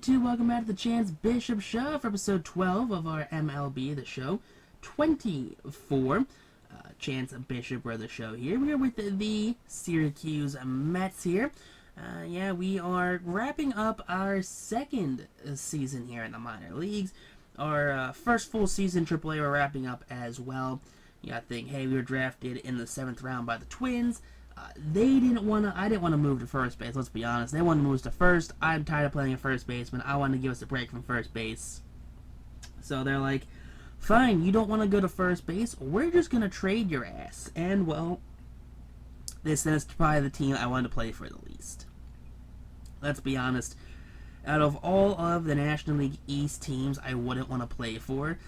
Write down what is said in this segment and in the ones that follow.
YouTube, welcome back to the Chance Bishop Show for episode 12 of our MLB, the show 24. Chance Bishop, we're the show here. We are with the Syracuse Mets here. Yeah, we are wrapping up our second season here in the minor leagues. Our first full season AAA we're wrapping up as well. You gotta think, hey, we were drafted in the 7th round by the Twins. They didn't want to. I didn't want to move to first base. Let's be honest. They wanted to move to first. I'm tired of playing at first baseman. I wanted to give us a break from first base. So they're like, fine, you don't want to go to first base. We're just gonna trade your ass. And well, this is probably the team I wanted to play for the least. Let's be honest. Out of all of the National League East teams I wouldn't want to play for,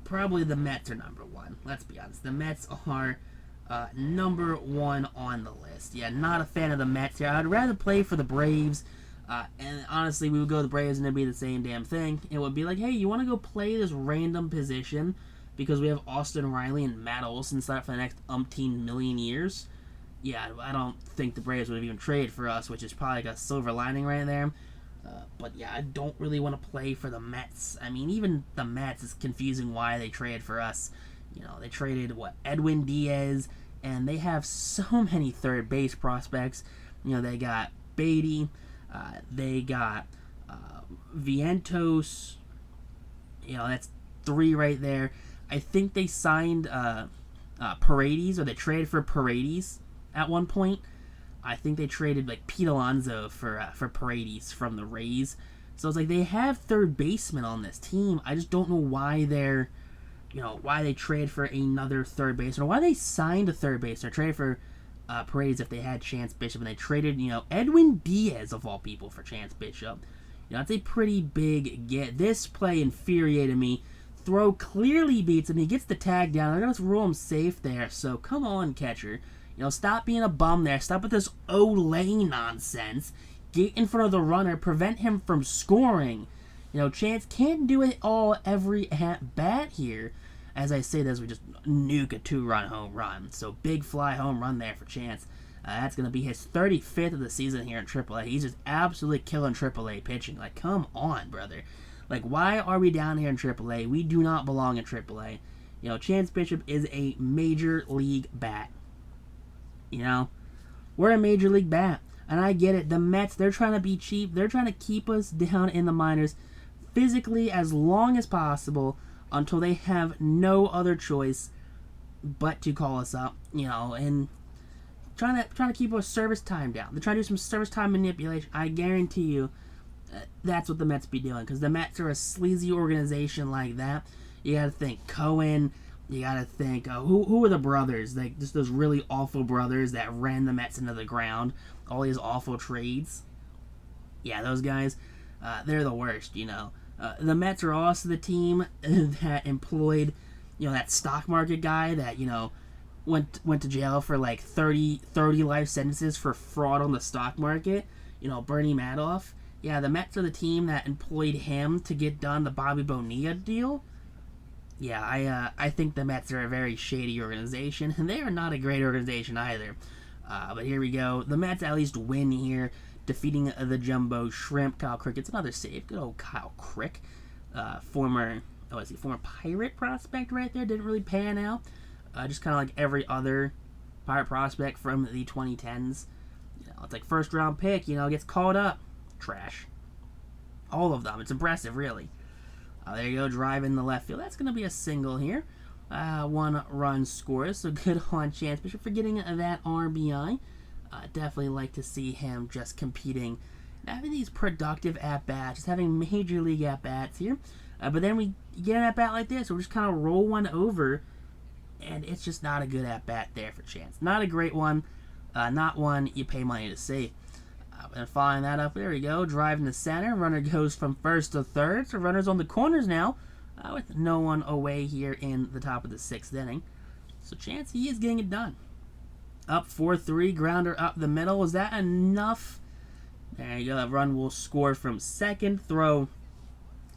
probably the Mets are number one. Let's be honest. The Mets are number one on the list. Yeah, not a fan of the Mets here. I'd rather play for the Braves. And honestly, we would go to the Braves and it'd be the same damn thing. It would be like, hey, you want to go play this random position because we have Austin Riley and Matt Olson set up for the next umpteen million years? Yeah, I don't think the Braves would have even traded for us, which is probably like a silver lining right there. But yeah, I don't really want to play for the Mets. I mean, even the Mets is confusing why they traded for us. You know, they traded, Edwin Diaz, and they have so many third base prospects. You know, they got Beatty, they got Vientos. You know, that's 3 right there. I think they signed Paredes, or they traded for Paredes at one point. I think they traded like Pete Alonso for Paredes from the Rays. So it's like they have third basemen on this team. I just don't know why why they traded for another third baseman, or why they signed a third baseman, or traded for Paredes if they had Chance Bishop, and they traded, Edwin Diaz of all people for Chance Bishop. That's a pretty big get. This play infuriated me. Throw clearly beats him. He gets the tag down. They're going to rule him safe there. So come on, catcher. Stop being a bum there. Stop with this Olay nonsense. Get in front of the runner. Prevent him from scoring. Chance can't do it all every at-bat here. As I say this, we just nuke a 2-run home run. So big fly home run there for Chance. That's going to be his 35th of the season here in AAA. He's just absolutely killing AAA pitching. Like, come on, brother. Like, why are we down here in AAA? We do not belong in AAA. Chance Bishop is a major league bat. We're a major league bat. And I get it. The Mets, they're trying to be cheap. They're trying to keep us down in the minors physically as long as possible until they have no other choice but to call us up, and trying to keep our service time down. They're trying to do some service time manipulation. I guarantee you that's what the Mets be doing, because the Mets are a sleazy organization like that. You got to think Cohen. You got to think, who are the brothers? Like, just those really awful brothers that ran the Mets into the ground. All these awful trades. Yeah, those guys, they're the worst, The Mets are also the team that employed, that stock market guy that, went to jail for like 30 life sentences for fraud on the stock market. Bernie Madoff. Yeah, the Mets are the team that employed him to get done the Bobby Bonilla deal. Yeah, I think the Mets are a very shady organization, and they are not a great organization either. But here we go. The Mets at least win here, defeating the Jumbo Shrimp. Kyle Cricket's another save. Good old Kyle Crick. Former Pirate prospect right there. Didn't really pan out. Just kind of like every other Pirate prospect from the 2010s. It's like first round pick, gets called up. Trash. All of them. It's impressive, really. There you go, drive in the left field. That's going to be a single here. 1 run scores, so good on Chance Bishop for getting that RBI. Definitely like to see him just competing, having these productive at-bats, just having major league at-bats here. But then we get an at-bat like this, so we just kind of roll one over, and it's just not a good at-bat there for Chance. Not a great one, not one you pay money to see. And following that up, there we go, driving to center. Runner goes from first to third, so runners on the corners now, with no one away here in the top of the 6th inning. So Chance, he is getting it done. Up 4-3, grounder up the middle. Was that enough? There you go, that run will score from second. Throw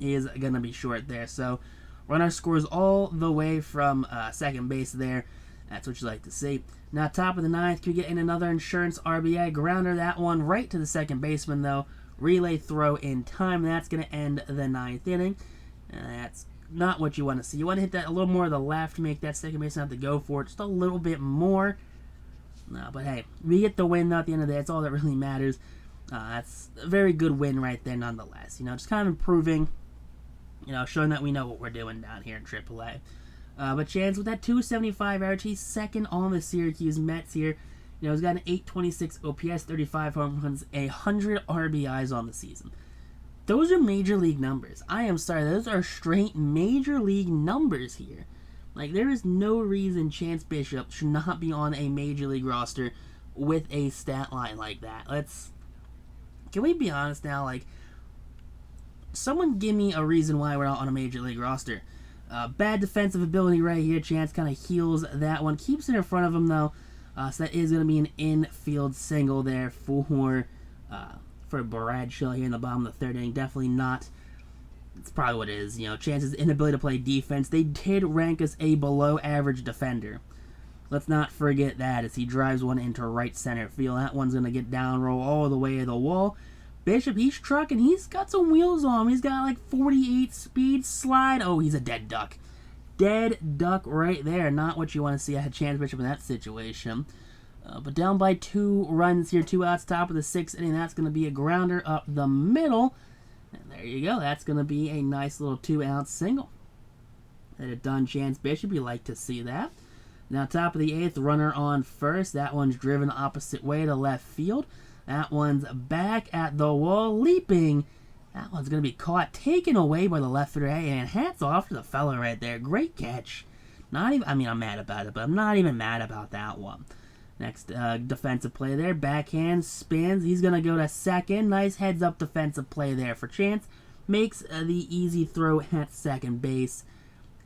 is going to be short there. So runner scores all the way from second base there. That's what you like to see. Now, top of the 9th, could we get in another insurance RBI grounder? That one right to the second baseman, though. relay throw in time. That's going to end the 9th inning. And that's not what you want to see. You want to hit that a little more to the left, make that second baseman have to go for it just a little bit more. No, but hey, we get the win at the end of the day. That's all that really matters. That's a very good win right there nonetheless. Just kind of improving, showing that we know what we're doing down here in AAA. But Chance, with that 275 average, he's second on the Syracuse Mets here. He's got an 826 OPS, 35 home runs, 100 RBIs on the season. Those are major league numbers. I am sorry, those are straight major league numbers here. Like, there is no reason Chance Bishop should not be on a major league roster with a stat line like that. Can we be honest now? Like, someone give me a reason why we're not on a major league roster. Bad defensive ability right here. Chance kind of heals that one. Keeps it in front of him, though. So that is going to be an infield single there for Bradshaw here in the bottom of the 3rd inning. Definitely not. It's probably what it is. Chance's inability to play defense. They did rank us a below-average defender. Let's not forget that as he drives one into right center field. That one's going to get down, roll all the way to the wall. Bishop, he's trucking. He's got some wheels on him. He's got like 48 speed slide. Oh, he's a dead duck. Dead duck right there. Not what you want to see out of Chance Bishop in that situation. But down by 2 runs here, 2 outs, top of the 6th inning. That's going to be a grounder up the middle. And there you go. That's going to be a nice little 2-out single. That it done, Chance Bishop. You like to see that. Now, top of the 8th, runner on first. That one's driven the opposite way to left field. That one's back at the wall, leaping. That one's going to be caught, taken away by the left fielder. And hats off to the fella right there. Great catch. I'm mad about it, but I'm not even mad about that one. Next defensive play there. Backhand spins. He's going to go to second. Nice heads-up defensive play there for Chance. Makes the easy throw at second base.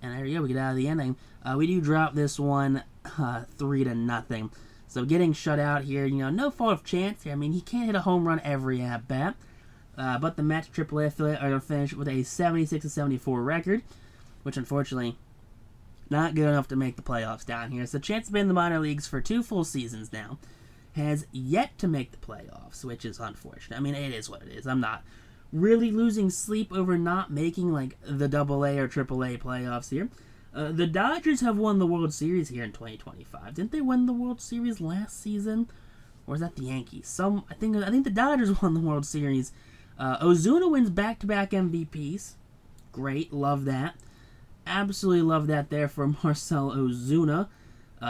And there you go. We get out of the inning. We do drop this one 3-0. So getting shut out here, no fault of Chance here. He can't hit a home run every at-bat. But the Mets AAA affiliate are going to finish with a 76-74 record, which unfortunately not good enough to make the playoffs down here. So Chance has been in the minor leagues for 2 full seasons now. Has yet to make the playoffs, which is unfortunate. It is what it is. I'm not really losing sleep over not making like the AA or AAA playoffs here. The Dodgers have won the World Series here in 2025. Didn't they win the World Series last season? Or is that the Yankees? I think the Dodgers won the World Series. Ozuna wins back-to-back MVPs. Great, love that. Absolutely love that there for Marcell Ozuna.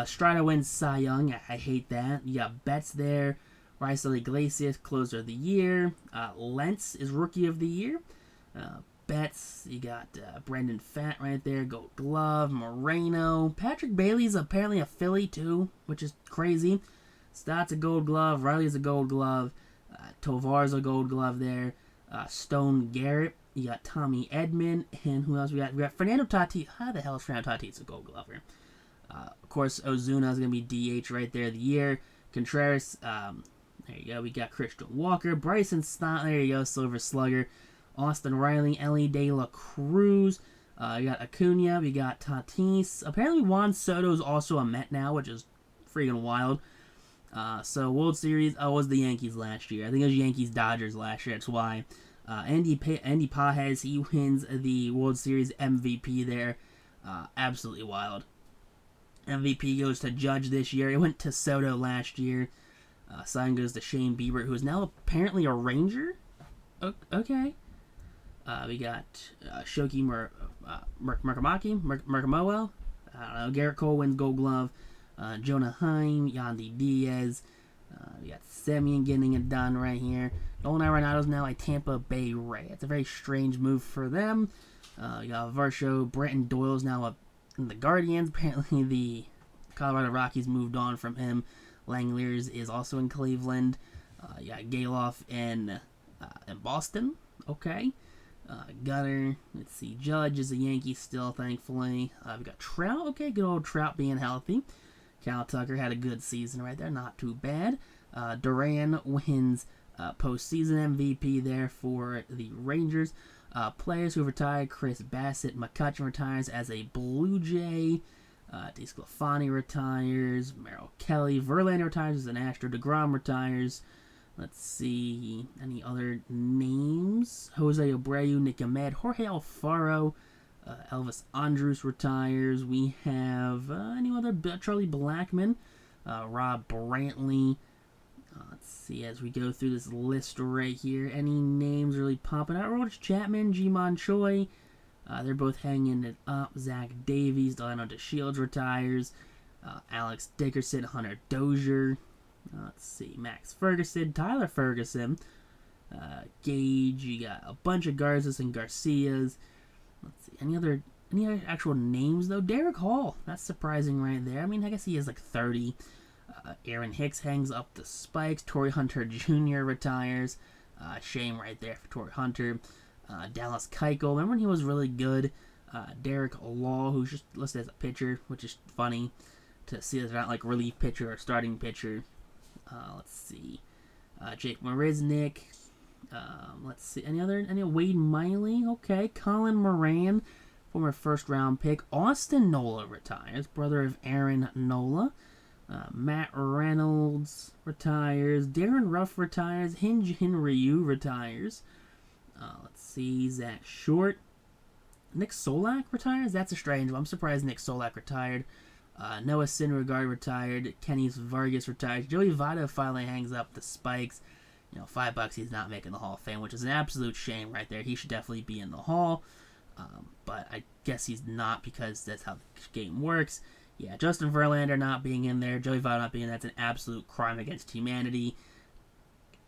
Strider wins Cy Young. I hate that. You got Betts there. Raisel Iglesias, closer of the year. Lentz is rookie of the year. Betts, you got Brendan Pfaadt right there. Gold Glove. Moreno. Patrick Bailey's apparently a Philly too, which is crazy. Stott's a Gold Glove. Riley's a Gold Glove. Tovar's a Gold Glove there. Stone Garrett. You got Tommy Edman. And who else we got? We got Fernando Tatis. How the hell is Fernando Tatis a Gold Glover? Of course, Ozuna is going to be DH right there of the year. Contreras, there you go. We got Christian Walker. Bryson Stott, there you go. Silver Slugger. Austin Riley. Ellie De La Cruz. You got Acuna. We got Tatis. Apparently Juan Soto is also a Met now, which is freaking wild. So World Series, was the Yankees last year. I think it was Yankees-Dodgers last year. That's why. Andy Pages, he wins the World Series MVP there. Absolutely wild. MVP goes to Judge this year. It went to Soto last year. Sign goes to Shane Bieber, who is now apparently a Ranger. Okay. We got Shoki Murkamaki. I don't know. Garrett Cole wins Gold Glove. Jonah Heim, Yandy Diaz. We got Semien getting it done right here. Nolan Arenado's now a Tampa Bay Ray. It's a very strange move for them. You got Varsho. Brenton Doyle's now in the Guardians. Apparently the Colorado Rockies moved on from him. Langeliers is also in Cleveland. You got Galoff in Boston. Okay. Gunner. Let's see. Judge is a Yankee still, thankfully. We got Trout. Okay, good old Trout being healthy. Cal Tucker had a good season right there. Not too bad. Duran wins postseason MVP there for the Rangers. Players who retired: Chris Bassett. McCutchen retires as a Blue Jay. DeSclafani retires. Merrill Kelly. Verlander retires as an Astro. DeGrom retires. Let's see, any other names? Jose Abreu, Nick Ahmed, Jorge Alfaro, Elvis Andrus retires. We have any other? Charlie Blackmon, Rob Brantley. Let's see, as we go through this list right here, any names really popping out? Roach Chapman, Ji-Man Choi, they're both hanging it up. Zach Davies, Delano DeShields retires. Alex Dickerson, Hunter Dozier. Let's see, Max Ferguson, Tyler Ferguson, Gage. You got a bunch of Garza's and Garcias. Let's see, any other actual names though? Derek Hall, that's surprising right there. I mean, I guess he is like 30. Aaron Hicks hangs up the spikes. Torrey Hunter Jr. retires. Shame right there for Torrey Hunter. Dallas Keuchel, remember when he was really good? Derek Law, who's just listed as a pitcher, which is funny to see that they're not like relief pitcher or starting pitcher. Let's see. Jake Marisnick. Let's see. Any Wade Miley? Okay. Colin Moran, former first round pick. Austin Nola retires, brother of Aaron Nola. Matt Reynolds retires. Darren Ruff retires. Hyun-Jin Ryu retires. Let's see. Zach Short. Nick Solak retires? That's a strange one. I'm surprised Nick Solak retired. Noah Syndergaard retired. Kenny Vargas retired. Joey Votto finally hangs up the spikes. You know, $5 he's not making the Hall of Fame, which is an absolute shame right there. He should definitely be in the Hall. But I guess he's not because that's how the game works. Yeah, Justin Verlander not being in there, Joey Votto not being in there, that's an absolute crime against humanity.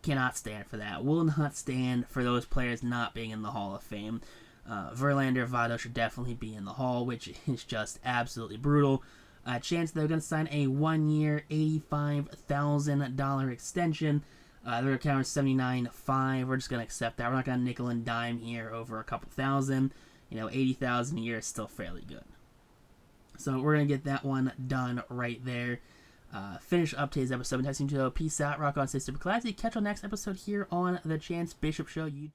Cannot stand for that. Will not stand for those players not being in the Hall of Fame. Verlander, Votto should definitely be in the Hall, which is just absolutely brutal. Chance they're going to sign a 1-year, $85,000 extension. Their account is $79,500. We're just going to accept that. We're not going to nickel and dime here over a couple thousand. You know, $80,000 a year is still fairly good. So we're going to get that one done right there. Finish up today's episode. Peace out. Rock on, stay super classy. Catch you on next episode here on the Chance Bishop Show YouTube.